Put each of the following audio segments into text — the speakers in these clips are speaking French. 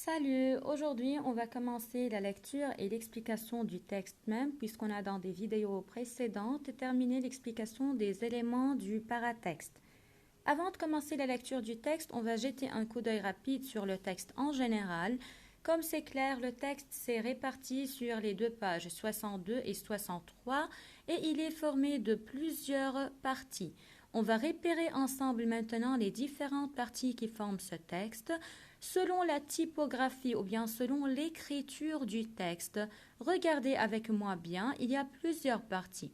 Salut, aujourd'hui on va commencer la lecture et l'explication du texte même puisqu'on a dans des vidéos précédentes terminé l'explication des éléments du paratexte. Avant de commencer la lecture du texte, on va jeter un coup d'œil rapide sur le texte en général. Comme c'est clair, le texte s'est réparti sur les deux pages 62 et 63 et il est formé de plusieurs parties. On va repérer ensemble maintenant les différentes parties qui forment ce texte. Selon la typographie ou bien selon l'écriture du texte, regardez avec moi bien, il y a plusieurs parties.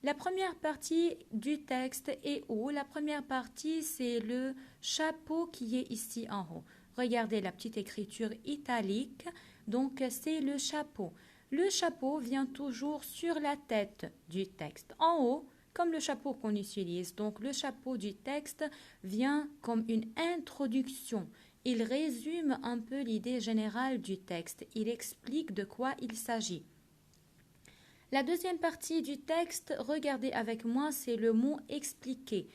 La première partie du texte est où? La première partie, c'est le chapeau qui est ici en haut. Regardez la petite écriture italique, donc c'est le chapeau. Le chapeau vient toujours sur la tête du texte, en haut, comme le chapeau qu'on utilise. Donc le chapeau du texte vient comme une introduction. Il résume un peu l'idée générale du texte. Il explique de quoi il s'agit. La deuxième partie du texte, regardez avec moi, c'est le mot expliquer.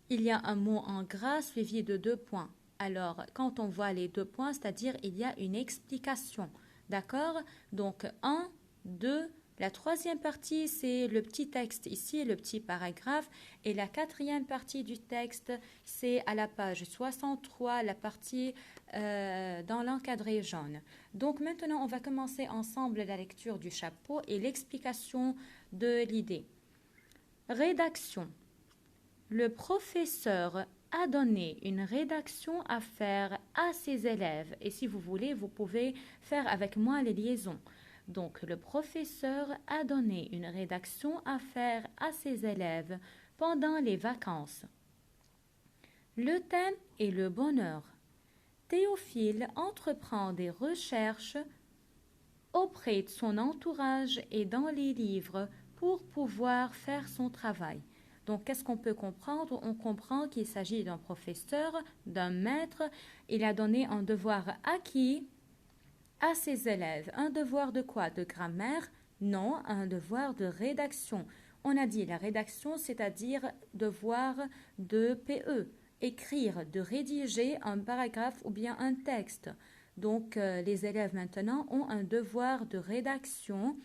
Il y a un mot en gras suivi de 2 points. Alors, quand on voit les 2 points, c'est-à-dire il y a une explication. D'accord? Donc, 1, 2, la troisième partie, c'est le petit texte ici, le petit paragraphe. Et la quatrième partie du texte, c'est à la page 63, la partie dans l'encadré jaune. Donc maintenant, on va commencer ensemble la lecture du chapeau et l'explication de l'idée. Rédaction. Le professeur a donné une rédaction à faire à ses élèves. Et si vous voulez, vous pouvez faire avec moi les liaisons. Donc, le professeur a donné une rédaction à faire à ses élèves pendant les vacances. Le thème est le bonheur. Théophile entreprend des recherches auprès de son entourage et dans les livres pour pouvoir faire son travail. Donc, qu'est-ce qu'on peut comprendre? On comprend qu'il s'agit d'un professeur, d'un maître. Il a donné un devoir acquis à ses élèves. Un devoir de quoi? De grammaire? Non, un devoir de rédaction. On a dit la rédaction, c'est-à-dire devoir de PE, écrire, de rédiger un paragraphe ou bien un texte. Donc, les élèves maintenant ont un devoir de rédaction.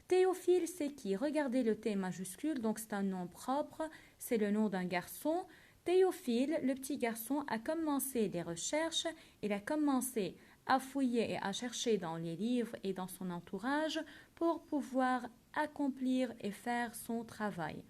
Théophile, c'est qui? Regardez le T majuscule, donc c'est un nom propre, c'est le nom d'un garçon. Théophile, le petit garçon, a commencé les recherches, il a commencé à fouiller et à chercher dans les livres et dans son entourage pour pouvoir accomplir et faire son travail.